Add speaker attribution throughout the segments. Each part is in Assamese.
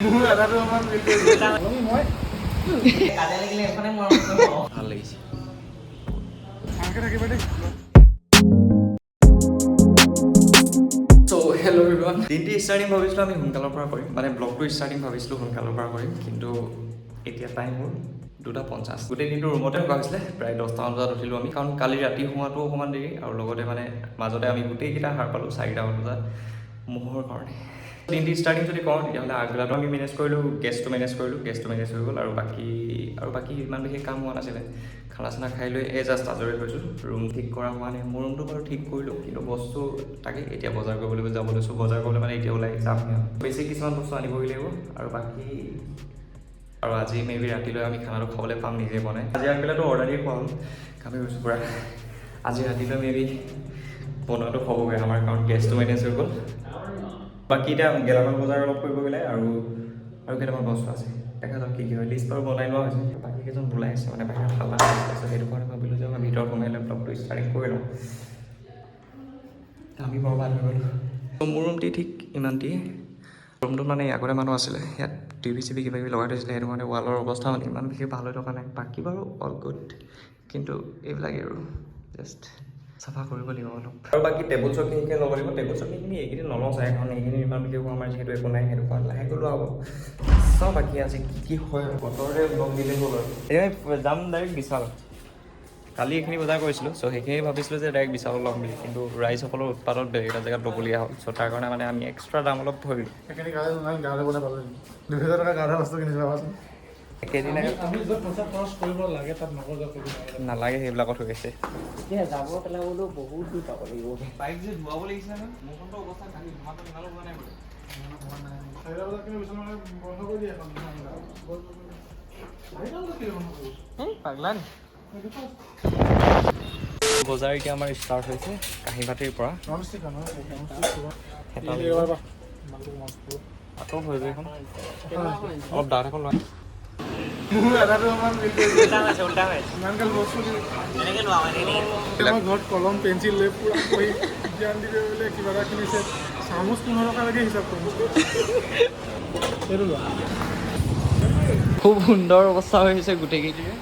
Speaker 1: ভাল লাগিছে। Hello' everyone. দিনটো ষ্টাৰ্টিং ভাবিছিলোঁ আমি সোনকালৰ পৰা কৰিম, মানে ব্লগটো ষ্টাৰ্টিং ভাবিছিলোঁ সোনকালৰ পৰা কৰিম, কিন্তু এতিয়া টাইম হ'ল 2:50। গোটেই দিনটো ৰুমতে থকা হৈছিলে, প্ৰায় 10টামান বজাত উঠিলোঁ আমি, কাৰণ কালি ৰাতি শুৱাটো অকণমান দেৰি, আৰু লগতে মানে মাজতে আমি গোটেইকেইটা সাৰ পালোঁ 4টামান বজাত মহৰ কাৰণে। দিনটো ষ্টাৰ্টিং যদি কৰোঁ তেতিয়াহ'লে আগবেলাটো আমি মেনেজ কৰিলোঁ, গেছটো মেনেজ হৈ গ'ল, আৰু বাকী ইমান বিশেষ কাম হোৱা নাছিলে। খানা চানা খাই লৈ জাষ্ট আজৰি হৈছোঁ। ৰুম ঠিক কৰা হোৱা নাই, মোৰ ৰুমটো বাৰু ঠিক কৰিলোঁ, কিন্তু বস্তু তাকে এতিয়া বজাৰ কৰিবলৈ যাব লৈছোঁ। বজাৰ কৰিবলৈ মানে এতিয়া ওলাই যাম, বেছি কিছুমান বস্তু আনিবগৈ লাগিব, আৰু আজি মেবি ৰাতিলৈ আমি খানাটো খাবলৈ পাম নিজে বনাই। আজি আগবেলাটো অৰ্ডাৰ দি খোৱা হ'ল, কামি গৈছোঁ পূৰা। আজি ৰাতিলৈ মেবি বনোৱাটো হ'বগৈ আমাৰ, কাৰণ গেছটো মেনেজ হৈ গ'ল। বাকী এতিয়া গেলামাল বজাৰ অলপ কৰিবগৈ আৰু কেইটামান বস্তু আছে, দেখা যাওক কি হয়। লিষ্ট বাৰু বনাই লোৱা হৈছে, বাকী কেইজন ওলাই আছে মানে বাহিৰত খালা আছে, সেইটো কাৰণে ভাবিলোঁ যে মই ভিতৰত সোমাই লৈ ব্লগটো ষ্টাৰ্টিং কৰি লওঁ। আমি বৰবাদ হৈ গ'লোঁ। মোৰ ৰুমটি ঠিক ইমানটি। ৰুমটোত মানে আগতে মানুহ আছিলে, ইয়াত টিভি চিভি কিবা কিবি লগাই থৈছিলে, সেইটো কাৰণে ৱালৰ অৱস্থা মানে ইমান বিশেষ ভাল হৈ থকা নাই। বাকী বাৰু অল গুড, কিন্তু এইবিলাকেই আৰু জাষ্ট চাফা কৰিব লাগিব অলপ। আৰু বাকী টেবুল চকী সেইখিনি ল'ব লাগিব। টেবুল চকীখিনি এইকেইদিন নলওঁ চাগে, কাৰণ এইখিনি ইমান বিশেষ আমাৰ যিহেতু একো নাই, সেইটো কাৰণে লাহেকৈ লোৱা হ'ব। চাওঁ বাকী আজি কি হয়, বতৰতে ব্লগ দিলে হ'ল আৰু। এতিয়া যাম ডাইৰেক্ট বিশাল। কালি এইখিনি বজাৰ কৰিছিলোঁ, চ' সেইখিনি ভাবিছিলোঁ যে ডাইৰেক্ট বিশালত ল'ম বুলি, কিন্তু ৰাইজসকলৰ উৎপাদত বেলেগ এটা জেগাত ল'বলগীয়া হ'ল। চ' তাৰ কাৰণে মানে আমি এক্সট্ৰা দাম অলপ ভৰিলোঁ।
Speaker 2: সেইখিনি গাঁৱলৈ গ'লে পালোঁ 2000 টকা গাঁৱৰ বস্তু কিনিছোঁ ভাবাচোন।
Speaker 1: একেদিনাই
Speaker 2: আমি য'ত পইচা খৰচ কৰিব লাগে তাত নগদ
Speaker 1: নালাগে, সেইবিলাকত হৈ আছে।
Speaker 3: এতিয়া যাব পেলাবলৈও বহুত দূৰ যাব লাগিব।
Speaker 1: বাইক যে ধুৱাব লাগিছিলে নহয়, মোৰখনতো অৱস্থা কালি ধোৱাটো ইমানো হোৱা নাই বাৰু। পাগলা নি? বজাৰ এতিয়া আমাৰ ষ্টাৰ্ট হৈছে কাঁহীবাতিৰ পৰা। আকৌ হৈ যায় এখন অলপ ডাঠ এখন লয়।
Speaker 2: ঘৰত কলম পেঞ্চিল লৈ পুৰা পঢ়ি জ্ঞান দিলে বোলে কিবা এটা কিনিছে, চামুচ 15 টকালৈকে হিচাপ কৰিছে। সেইটো লোৱা
Speaker 1: খুব সুন্দৰ অৱস্থা হৈ হৈছে গোটেইকেইটিৰে।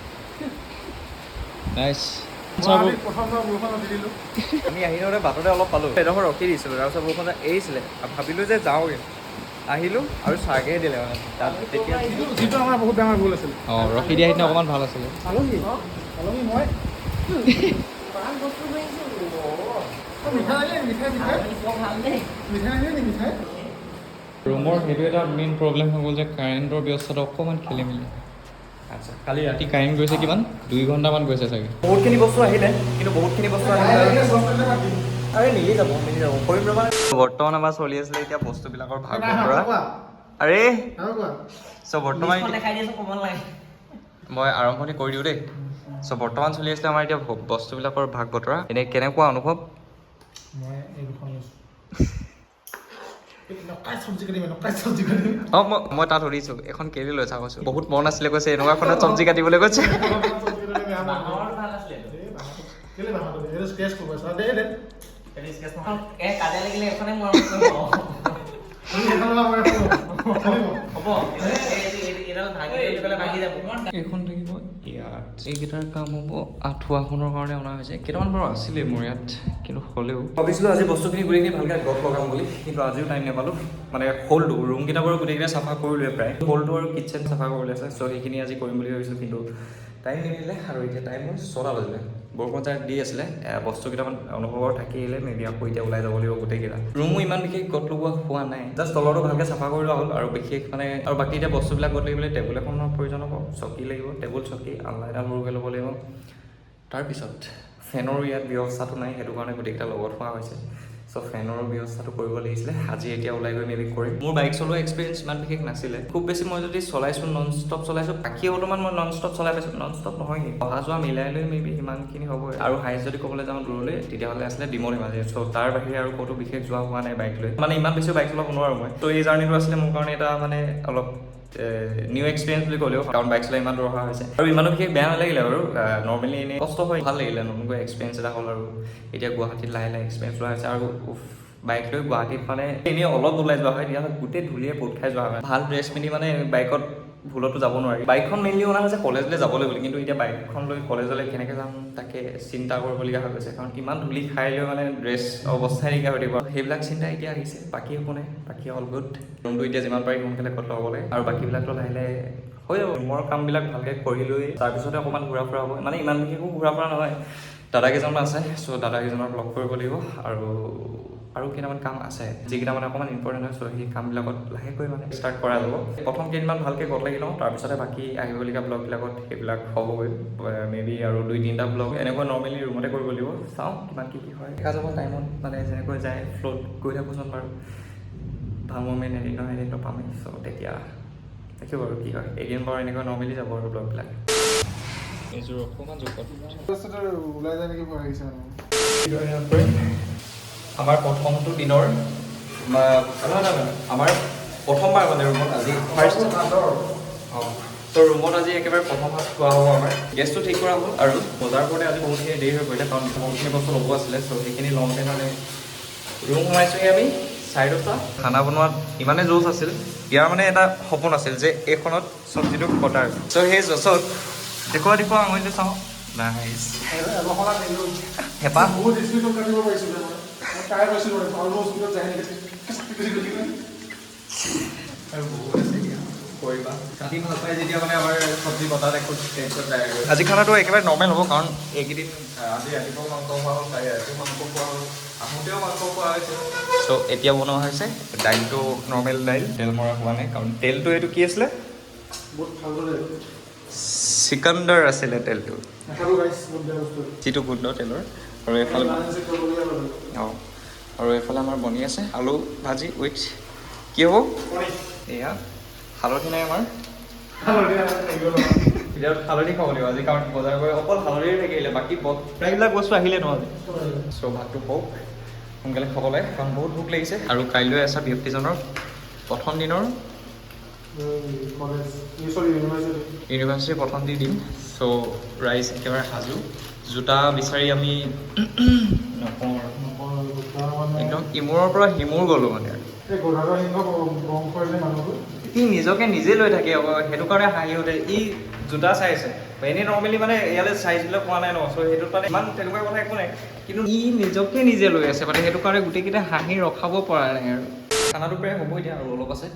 Speaker 1: নাইচ। আমি আহি থাকোঁতে বাটতে অলপ পালোঁ, এডোখৰ ৰখি দিছিলোঁ, তাৰপিছত বৰষুণ এৰিছিলে, ভাবিলোঁ যে যাওঁগৈ, আহিলোঁ আৰু চাগেহে দিলে মানে তাত। তেতিয়া
Speaker 2: যিটো আমাৰ বহুত ডাঙৰ ভুল আছিলে।
Speaker 1: অঁ, ৰখি দিয়া সেইদিনা অকণমান ভাল আছিলে।
Speaker 2: আলহী মই মিঠাই
Speaker 1: ৰুমৰ সেইটো এটা মেইন প্ৰব্লেম হৈ গ'ল যে কাৰেণ্টৰ ব্যৱস্থাটো অকণমান খেলি মেলি। আচ্ছা, কালি ৰাতি কাৰেণ্ট গৈছে কিমান, 2 ঘণ্টামান গৈছে চাগে। বহুতখিনি বস্তু আহিলে, কিন্তু বহুতখিনি বস্তু মিলি যাব কৰিম ৰ'বা। বৰ্তমান আমাৰ চলি আছিলে এতিয়া বস্তুবিলাকৰ ভাগ বতৰা। আৰে চ' বৰ্তমান মই আৰম্ভণি কৰি দিওঁ দেই। চ' বৰ্তমান চলি আছিলে আমাৰ এতিয়া বস্তুবিলাকৰ ভাগ বতৰা। এনেই কেনেকুৱা অনুভৱ?
Speaker 2: মই এই দুখন লৈছোঁ।
Speaker 1: অঁ, মই তাত সুধিছোঁ এখন কেলৈ লৈছা, কৈছোঁ বহুত মন আছিলে, কৈছে এনেকুৱাখনত চব্জি কাটিবলৈ কৈছে। এইখন থাকিব ইয়াত, এইকেইটাৰ কাম হ'ব। আঁঠুৱাখনৰ কাৰণে অনা হৈছে, কেইটামান বাৰু আছিলে মোৰ ইয়াত, কিন্তু হ'লেও ভাবিছিলোঁ আজি বস্তুখিনি গোটেইখিনি ভালকৈ গত লগাম বুলি, কিন্তু আজিও টাইম নাপালোঁ। মানে হলটো ৰুমকেইটা বাৰু গোটেইকেইটা চাফা কৰিলোৱে প্ৰায়, হলটো আৰু কিটচেন চাফা কৰিবলৈ আছে। চ' সেইখিনি আজি কৰিম বুলি ভাবিছিলোঁ, কিন্তু টাইম নিমিলে। আৰু এতিয়া টাইম হ'ল 6টা বাজিলে, বৰষুণ যাক দি আছিলে, বস্তু কেইটামান অনুভৱৰ থাকি আহিলে, মেবি আকৌ এতিয়া ওলাই যাব লাগিব গোটেইকেইটা। ৰুমো ইমান বিশেষ গত লগোৱা হোৱা নাই, জাষ্ট তলৰটো ভালকৈ চাফা কৰি লোৱা হ'ল। আৰু বিশেষ মানে আৰু বাকী এতিয়া বস্তুবিলাক গত লাগিবলৈ টেবুল এখনৰ প্ৰয়োজন হ'ব, চকী লাগিব, টেবুল চকী, আলনা এটা সৰুকৈ ল'ব লাগিব। তাৰপিছত ফেনৰো ইয়াত ব্যৱস্থাটো নাই, সেইটো কাৰণে গোটেইকেইটা লগত হোৱা হৈছে। চ' ফেনৰ ব্যৱস্থাটো কৰিব লাগিছিলে, আজি এতিয়া ওলাই গৈ মেবি কৰিম। মোৰ বাইক চলোৱা এক্সপিৰিয়েঞ্চ ইমান বিশেষ নাছিলে, খুব বেছি মই যদি চলাইছোঁ নন ষ্টপ চলাইছোঁ, বাকী অলপমান মই নন ষ্টপ চলাই পাইছোঁ। নন ষ্টপ নহয় নেকি, অহা যোৱা মিলাই লৈ মেবি সিমানখিনি হ'বই। আৰু হাইষ্ট যদি ক'বলৈ যাওঁ দূৰলৈ, তেতিয়াহ'লে আছিলে ডিমৌ ধেমাজি। চ' তাৰ বাহিৰে আৰু ক'তো বিশেষ যোৱা হোৱা নাই বাইক লৈ, মানে ইমান বেছি বাইক চলাব নোৱাৰোঁ মই। ত' এই জাৰ্ণিটো আছিলে মোৰ কাৰণে এটা মানে অলপ নিউ এক্সপিৰিয়েঞ্চ বুলি ক'লেও, কাৰণ বাইক চলাই ইমান দূৰ অহা হৈছে। আৰু ইমানো বিশেষ বেয়া নালাগিলে বাৰু, নৰ্মেলি এনেই কষ্ট হয়, ভাল লাগিলে, নতুনকৈ এক্সপিৰিয়েঞ্চ এটা হ'ল। আৰু এতিয়া গুৱাহাটীত লাহে লাহে এক্সপিৰিয়েঞ্চ লোৱা হৈছে, আৰু বাইক লৈ গুৱাহাটীত মানে এনেই অলপ ওলাই যোৱা হয়, তেতিয়া গোটেই ধূলিয়ে পোত খাই যোৱা হয়। ভাল ড্ৰেছ পিন্ধি মানে বাইকত ভুলতো যাব নোৱাৰি। বাইকখন মেইনলি অনা হৈছে কলেজলৈ যাবলৈ বুলি, কিন্তু এতিয়া বাইকখন লৈ কলেজলৈ কেনেকৈ যাম তাকে চিন্তা কৰিবলগীয়া হৈ গৈছে, কাৰণ কিমান ধূলি খাই লৈ মানে ড্ৰেছ অৱস্থাই নাইকিয়া হৈ থাকিব। সেইবিলাক চিন্তা এতিয়া আহিছে, বাকী একো নাই, বাকী অল গুড। ৰুমটো এতিয়া যিমান পাৰি সোনকালে কট ল'ব লাগে, আৰু বাকীবিলাকতো লাহে লাহে হৈ যাব। ৰুমৰ কামবিলাক ভালকৈ কৰি লৈ তাৰপিছতে অকণমান ঘূৰা ফুৰা হ'ব, মানে ইমান বিশেষো ঘূৰা ফুৰা নহয়। দাদাকেইজনমান আছে, চ' দাদাকেইজনক লগ কৰিব লাগিব, আৰু কেইটামান কাম আছে যিকেইটা মানে অকণমান ইম্পৰ্টেণ্ট হয়। চ' সেই কামবিলাকত লাহেকৈ মানে ষ্টাৰ্ট কৰা যাব। প্ৰথম কেইদিনমান ভালকৈ গত লাগি লওঁ, তাৰপিছতে বাকী আহিবলগীয়া ব্লগবিলাকত সেইবিলাক হ'বগৈ। মে বি আৰু 2-3টা ব্লগ এনেকৈ নৰ্মেলি ৰুমতে কৰিব লাগিব। চাওঁ কিমান কি হয়, দেখা যাব টাইমত, মানে যেনেকৈ যায় ফ্ল'ত গৈ থাকোঁচোন বাৰু। ভাল মমেণ্ট এদিনতো পামেই, চ' তেতিয়া দেখিব বাৰু কি হয়। এদিন বাৰু এনেকৈ নৰ্মেলি যাব আৰু ব্লগবিলাক। এইযোৰ অকণমান জোখত
Speaker 2: ওলাই যায় নেকি ভয় লাগিছে মানে।
Speaker 1: আমাৰ প্ৰথমটো দিনৰ আমাৰ প্ৰথমবাৰ মানে ৰুমত আজি ফাৰ্ষ্ট অঁ, ত' ৰুমত আজি একেবাৰে প্ৰথম ভাত খোৱা হ'ব আমাৰ। গেছটো ঠিক কৰা হ'ল, আৰু বজাৰ কৰোঁতে আজি বহুতখিনি দেৰি হৈ পৰিলে, কাৰণ বহুতখিনি বস্তু ল'ব আছিলে। চ' সেইখিনি লওঁতে মানে ৰুম সোমাইছোঁহি আমি 10:30। খানা বনোৱাত ইমানে জোচ আছিল, ইয়াৰ মানে এটা সপোন আছিল যে এইখনত চব্জিটো কটাৰ। চ' সেই জচত দেখুওৱা আঙুলিটো চাওঁ, নাইচ হেঁপাহ।
Speaker 2: বহুত স্পীডত কাটিব পাৰিছিলোঁ মই ট্ৰাই কৰিছিলোঁ মানে ভাল স্পীডত যায় নেকি
Speaker 1: আৰু বহুত আছে এতিয়া কৰিবা। কাটি ভাল পায় যেতিয়া মানে আমাৰ চব্জি কটাত একো টেনশ্যন নাই। আজি খানাটো একেবাৰে নৰ্মেল হ'ব, কাৰণ এইকেইদিন আজি ৰাতিপুৱাও মাংস খোৱা হ'ল, কালি ৰাতিও মাংস খোৱা হ'ল, আহোঁতেও মাংস খোৱা হৈছে। চ' এতিয়া বনোৱা হৈছে দাইলটো নৰ্মেল দাইল, তেল মৰা হোৱা নাই, কাৰণ তেলটো এইটো কি আছিলে,
Speaker 2: বহুত ভালদৰে
Speaker 1: চিকাণ্ডাৰ আছিলে তেলটো,
Speaker 2: নাখালোঁ গাইছ, বহুত বেয়া বস্তু।
Speaker 1: যিটো গোন্ধ তেলৰ। আৰু এইফালে অঁ, আৰু এইফালে আমাৰ বনি আছে আলু ভাজি উইথ কি হ'ব এয়া হালধি নাই আমাৰ। ভিতৰত হালধি খাব লাগিব আজি, কাৰণ বজাৰ কৰি অকল হালধিৰে থাকিলে, বাকী প্ৰায়বিলাক বস্তু আহিলে নহয়। চ' ভাতটো হওক, সোনকালে খাব লাগে, কাৰণ বহুত ভোক লাগিছে। আৰু কাইলৈ আছে ব্যক্তিজনৰ প্ৰথম দিনৰ ইউনিভাৰ্চিটিৰ প্ৰথম দিন। চ' ৰাইজ একেবাৰে সাজু, জোতা বিচাৰি আমি নকওঁ একদম ইমূৰৰ পৰা সিমূৰ গ'লোঁ মানে। সি নিজকে নিজে লৈ থাকে, সেইটো কাৰণে হাঁহি উঠে। ই জোতা চাইছে, এনেই নৰ্মেলি মানে ইয়ালৈ চাইজবিলাক পোৱা নাই ন, চ' সেইটোত মানে ইমান তেনেকুৱা কথা একো নাই, কিন্তু ই নিজকে নিজে লৈ আছে মানে, সেইটো কাৰণে গোটেইকেইটা হাঁহি ৰখাব পৰা নাই। আৰু খানাটো প্ৰায় হ'ব এতিয়া, আৰু অলপ আছে।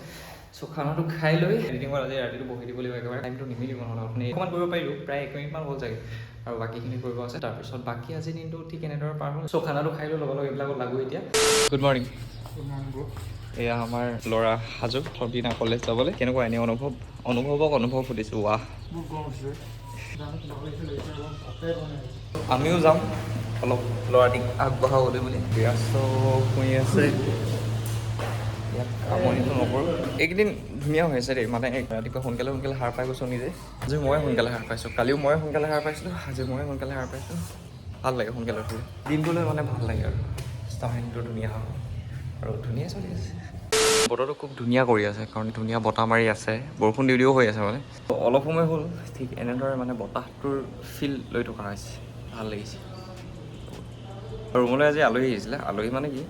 Speaker 1: চ' খানাটো খাই লৈ এডিটিঙত আজি ৰাতিটো বহি দিব লাগিব, একেবাৰে টাইমটো নিমিলিব নহ'লে। আপুনি অকণমান কৰিব পাৰিলোঁ, প্ৰায় 1 মিনিটমান হ'ল চাগে, আৰু বাকীখিনি কৰিব আছে। তাৰপিছত বাকী আজি দিনটো ঠিক এনেদৰে পাৰ হ'ল। চ' খানাটো খাই লৈ লগে এইবিলাকত লাগো এতিয়া। Good morning. এয়া আমাৰ ল'ৰা সাজু সদিনা কলেজ যাবলৈ। কেনেকুৱা এনেই অনুভৱ সুধিছোঁ। ৱাহ, আমিও যাম অলপ ল'ৰাটিক আগবঢ়াবলৈ বুলি। ব্যস্ত শুই আছে, ইয়াত আমনিটো নকৰোঁ। এইকেইদিন ধুনীয়া হৈ আছে দেই, মানে ৰাতিপুৱা সোনকালে সাৰ পাই গৈছোঁ নিজে। আজি মই সোনকালে সাৰ পাইছোঁ, কালিও মই সোনকালে সাৰ পাইছিলোঁ, আজি মই সোনকালে সাৰ পাইছোঁ। ভাল লাগে সোনকালে উঠিলে, দিনটোলৈ মানে ভাল লাগে, আৰু ষ্টাৰ্টিংটো ধুনীয়া হ'ব, আৰু ধুনীয়া চলি আছে। বতৰটো খুব ধুনীয়া কৰি আছে, কাৰণ ধুনীয়া বতাহ মাৰি আছে, বৰষুণ দিও হৈ আছে মানে। অলপ সময় হ'ল ঠিক এনেদৰে মানে বতাহটোৰ ফিল লৈ থকা হৈছে, ভাল লাগিছে। ৰুমলৈ আজি আলহী আহিছিলে, আলহী মানে কি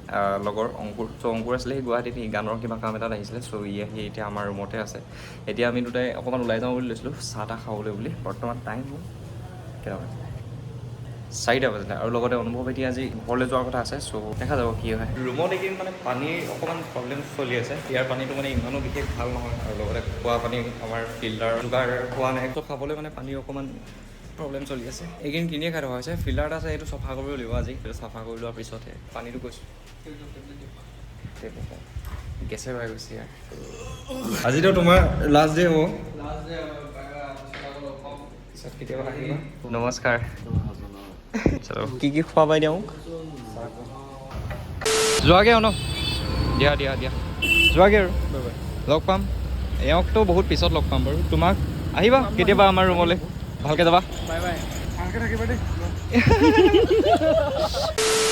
Speaker 1: লগৰ অংকুৰ। চ' অংকুৰ আছিলে সি গুৱাহাটীত, সি গানৰ কিবা কাম এটাত আহিছিলে। চ' ই আহি এতিয়া আমাৰ ৰুমতে আছে। এতিয়া আমি দুটাই অকণমান ওলাই যাওঁ বুলি লৈছিলোঁ, চাহ তাহ খাবলৈ বুলি। বৰ্তমান টাইম হ'ল কেইটা 4টা বাজিলে, আৰু লগতে অনুভৱ এতিয়া আজি ঘৰলৈ যোৱাৰ কথা আছে। চ' দেখা যাব কি হয়। ৰুমত এইকেইদিন মানে পানীৰ অকণমান প্ৰব্লেম চলি আছে। ইয়াৰ পানীটো মানে ইমানো বিশেষ ভাল নহয়, আৰু লগতে খোৱা পানী আমাৰ ফিল্টাৰ যোগাৰ হোৱা নাই। চ' খাবলৈ মানে পানীৰ অকণমান প্ৰব্লেম চলি আছে। এইকেইদিন কিনিয়ে খাই থকা হৈছে। ফিল্টাৰ এটা আছে, সেইটো চফা কৰিব লাগিব আজি। সেইটো চাফা কৰি লোৱাৰ পিছতহে পানীটো গৈছোঁ। গেছে পাই গৈছে ইয়াৰ। আজিতো তোমাৰ লাষ্ট ডে হ'ব। পিছত কেতিয়াবা আহিবা। নমস্কাৰ। চলো, কি খোৱা পাই দিয়া মোক যোৱাগৈ আৰু ন। দিয়া যোৱাগৈ আৰু লগ পাম। এওঁকতো বহুত পিছত লগ পাম বাৰু। তোমাক আহিবা কেতিয়াবা আমাৰ ৰুমলৈ, ভালকৈ যাবা।
Speaker 2: Bye bye. ভালকৈ থাকিবা দেই।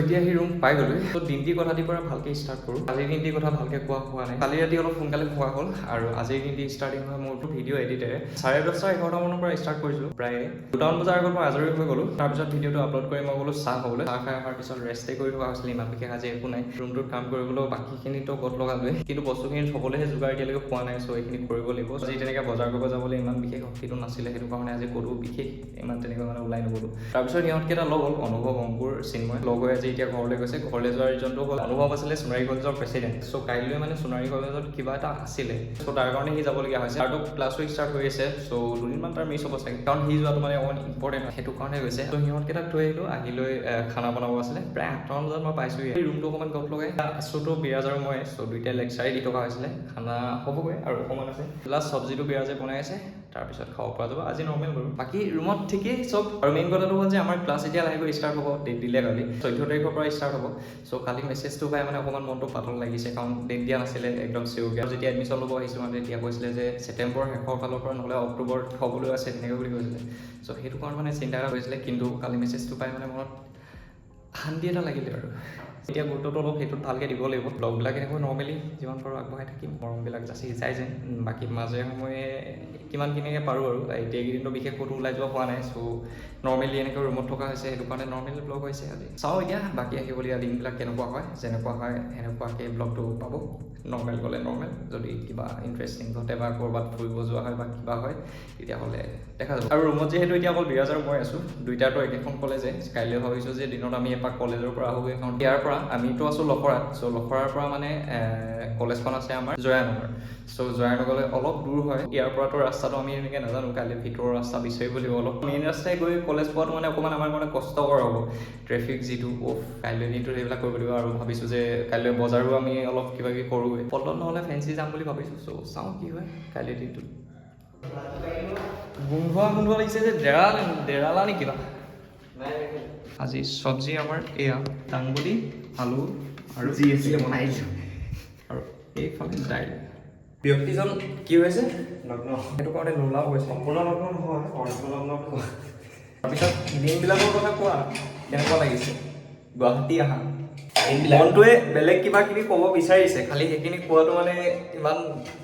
Speaker 1: এতিয়া সেই ৰুম পাই গ'লো। ত' দিনটিৰ কথাটিৰ পৰা ভালকৈ ষ্টাৰ্ট কৰোঁ। আজিৰ দিনটিৰ কথা ভালকৈ কোৱা হোৱা নাই। কালি ৰাতি অলপ সোনকালে খোৱা হ'ল আৰু আজিৰ দিনটি ষ্টাৰ্টিং হয় মোৰতো ভিডিঅ' এডিটেৰে 10:30-11টা মানৰ পৰা ষ্টাৰ্ট কৰিছিলোঁ। প্ৰায় 2টামান বজাৰ আগত মই আজৰি হৈ গ'লোঁ। তাৰপিছত ভিডিঅ'টো আপলোড কৰি মই গ'লোঁ চাহ খাবলৈ। চাহ খাই অহাৰ পিছত ৰেষ্টে কৰি থকা হৈছিলে, ইমান বিশেষ আজি একো নাই। ৰুমটোত কাম কৰিবলৈও বাকীখিনিতো গত লগালোৱে, কিন্তু বস্তুখিনি থ'বলৈহে যোগাৰ এতিয়ালৈকে পোৱা নাই। চ' এইখিনি কৰিব লাগিব। আজি তেনেকৈ বজাৰ কৰিব যাবলৈ ইমান বিশেষ শক্তিটো নাছিলে, সেইটো কাৰণে আজি ক'তো বিশেষ ইমান তেনেকৈ মানে ওলাই নগ'লোঁ। তাৰপিছত সিহঁতকেইটা লগ হ'ল, অনুভৱ, অংকুৰ, চিন্ময় লগ হৈ আজি এতিয়া ঘৰলৈ গৈছে। ঘৰলৈ যোৱাৰ ৰিজনটো হ'ল অনুভৱ আছিলে সোণাৰী কলেজৰ প্ৰেচিডেণ্ট। চ' কাইলৈ মানে সোণাৰী কলেজত কিবা এটা আছিলে, চ' তাৰ কাৰণে সি যাবলগীয়া হৈছে। আৰু ক্লাছো ষ্টাৰ্ট হৈ আছে, চ' দুদিনমান তাৰ মিছ হ'ব চাগে, কাৰণ সি যোৱাটো মানে অকণমান ইম্পৰ্টেণ্ট হয়, সেইটো কাৰণে গৈছে। ত' সিহঁতকেইটাক থৈ আহিলোঁ। আহি লৈ খানা বনাব আছিলে। প্ৰায় 8টামান বজাত মই পাইছোঁহি। এই ৰুমটো অকণমান গত লগাই আছোঁতো বিৰাজ আৰু মই, চ' দুইটাই লেকচাৰে দি থকা হৈছিলে। খানা হ'বগৈ আৰু অকণমান আছে। লাষ্ট চব্জিটো বিৰাজে বনাই আছে, তাৰপিছত খাব পৰা যাব। আজি নৰ্মেল বাৰু, বাকী ৰুমত ঠিকেই চব। আৰু মেইন কথাটো হ'ল যে আমাৰ ক্লাছ এতিয়া লাহেকৈ ষ্টাৰ্ট হ'ব। ডেট দিলে কালি 14 তাৰিখৰ পৰা ষ্টাৰ্ট হ'ব। চ' কালি মেছেজটো পাই মানে অকণমান মনটো পাতল লাগিছে, কাৰণ ডেট দিয়া নাছিলে একদম চিয়'ৰকৈ। আৰু যেতিয়া এডমিশ্যন ল'ব আহিছোঁ মানে তেতিয়া কৈছিলে যে ছেপ্টেম্বৰৰ শেষৰ ফালৰ পৰা নহ'লে অক্টোবৰত হ'বলৈ আছে, তেনেকৈ বুলি কৈছিলে। চ' সেইটো কাৰণে মানে চিন্তা এটা হৈছিলে, কিন্তু কালি মেছেজটো পাই মানে মনত শান্তি এটা লাগিলে আৰু। এতিয়া গুৰুত্বটো অলপ সেইটোত ভালকৈ দিব লাগিব। ব্লগবিলাক এনেকৈ নৰ্মেলি যিমান পাৰোঁ আগবঢ়াই থাকিম, মৰমবিলাক যাচি যাই যেন। বাকী মাজে সময়ে কিমানখিনিকৈ পাৰোঁ আৰু। এতিয়া এইকেইদিনটো বিশেষ ক'তো ওলাই যোৱা হোৱা নাই, চ' নৰ্মেলি এনেকৈ ৰুমত থকা হৈছে, সেইটো কাৰণে নৰ্মেলি ব্লগ হৈছে আজি। চাওঁ এতিয়া বাকী আহিবলগীয়া দিনবিলাক কেনেকুৱা হয়, যেনেকুৱা হয় সেনেকুৱাকৈ ব্লগটো পাব। নৰ্মেল গ'লে নৰ্মেল, যদি কিবা ইণ্টাৰেষ্টিং ঘটে বা ক'ৰবাত ফুৰিব যোৱা হয় বা কিবা হয় তেতিয়াহ'লে দেখা যাব। আৰু ৰুমত যিহেতু এতিয়া অকল বিৰাজ আৰু মই আছোঁ, দুইটাতো একেখন কলেজে। কাইলৈ ভাবিছোঁ যে দিনত আমি এপাক কলেজৰ পৰা আহোগৈ, কাৰণ ইয়াৰ পৰা আমিতো আছোঁ লখৰাত। চ' লখৰাৰ পৰা মানে কলেজখন আছে আমাৰ জয়ানগৰ। চ' জয়ানগৰলৈ অলপ দূৰ হয়। ইয়াৰ পৰাতো ৰাস্তাটো আমি এনেকৈ নাজানো, কাইলৈ ভিতৰৰ ৰাস্তা বিচাৰিব লাগিব অলপ। মেইন ৰাস্তাই গৈ কলেজ পোৱাটো মানে অকণমান আমাৰ মানে কষ্টকৰ হ'ব। ট্ৰেফিক যিটো কাইলৈ দিনটোত সেইবিলাক কৰিব লাগিব। আৰু ভাবিছোঁ যে কাইলৈ বজাৰো আমি অলপ কিবা কিবি কৰোঁগৈ। পল্টন নহ'লে ফেঞ্চি যাম বুলি ভাবিছোঁ। চ' চাওঁ কি হয় কাইলৈ দিনটোত। গোন্ধোৱা লাগিছে যে ডেৰালা নে কিবা। আজি চব্জি আমাৰ এয়া দাংবডি, আলু আৰু যি আছিলে বনাইছোঁ, আৰু এইফালে দাইল। ব্যক্তিজন কি হৈছে? লগ্ন। সেইটো কাৰণে নোলাও হৈছে। সম্পূৰ্ণ লগ্ন নহয়, অৰ্ধলগ্ন। তাৰপিছত দিনবিলাকৰ কথা কোৱা, কেনেকুৱা লাগিছে গুৱাহাটী আহা? মনটোৱে বেলেগ কিবা কিবি ক'ব বিচাৰিছে, খালি সেইখিনি কোৱাটো মানে ইমান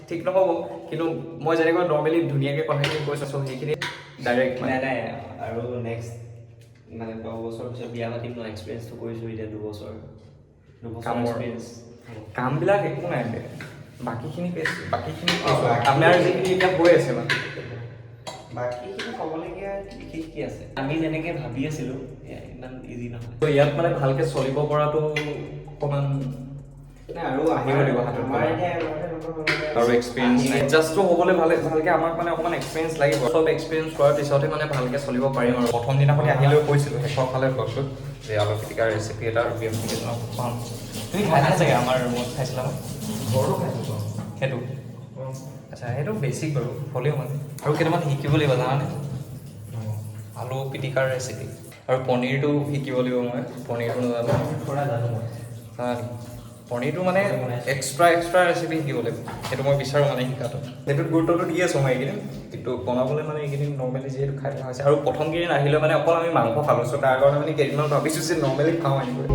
Speaker 1: ঠিক নহ'ব। কিন্তু মই যেনেকৈ নৰ্মেলি ধুনীয়াকৈ কথাখিনি কৈছোঁ, চ' সেইখিনি ডাইৰেক্ট
Speaker 4: নাই আৰু নেক্সট মানে 10 বছৰ পিছত বিয়া পাতিম ন, এক্সপিৰিয়েঞ্চটো কৰিছোঁ এতিয়া 2 বছৰ
Speaker 1: কামৰ
Speaker 4: এক্সপিৰিয়েঞ্চ।
Speaker 1: কামবিলাক একো নাই, বাকীখিনি আপোনাৰ যিখিনি এতিয়া হৈ আছে মানে
Speaker 4: বাকীখিনি ক'বলগীয়া বিশেষ কি আছে, আমি যেনেকৈ ভাবি আছিলোঁ ইমান ইজি নহয়।
Speaker 1: ত' ইয়াত মানে ভালকৈ চলিব পৰাটো অকণমান
Speaker 4: আৰু
Speaker 1: আহিব লাগিব হাতত
Speaker 4: আমাৰ এতিয়া
Speaker 1: আৰু এক্সপিৰিয়েঞ্চ নাই। এডজাষ্টটো হ'বলৈ ভালকৈ আমাক মানে অকণমান এক্সপিৰিয়েঞ্চ লাগিব। চব এক্সপিৰিয়েঞ্চ কৰাৰ পিছতহে মানে ভালকৈ চলিব পাৰিম। আৰু প্ৰথম দিনাখনি আহিলেও কৈছিলোঁ শেষৰ ফালে ব্লগটোত যে আলু পিটিকাৰ ৰেচিপি এটা আৰু বিএমচিকেইজনক খুৱাম। তুমি খাইছা চাগে আমাৰ ৰুমত খাইছিলা মই ঘৰতো খাইছোঁ সেইটো। আচ্ছা, সেইটো বেছিক বাৰু, হ'লেও মানে আৰু কেইটামান শিকিব লাগিব জানানে। আলু পিটিকাৰ ৰেচিপি আৰু পনীৰটো শিকিব লাগিব মই। পনীৰটো নাজানো,
Speaker 4: থোৰা জানো মই।
Speaker 1: পনীৰটো মানে এক্সট্ৰা ৰেচিপি শিকিব লাগিব। সেইটো মই বিচাৰোঁ মানে শিকাটো। সেইটোত গুৰুত্বটো দি আছোঁ মই এইকেইদিন, কিন্তু বনাবলৈ মানে এইকেইদিন নৰ্মেলি যিহেতু খাই থকা হৈছে। আৰু প্ৰথম কেইদিন আহিলে মানে অকল আমি মাংস খালোঁ, চ' তাৰ কাৰণে মানে কেইদিনমান ভাবিছোঁ যে নৰ্মেলি খাওঁ এনেকৈ।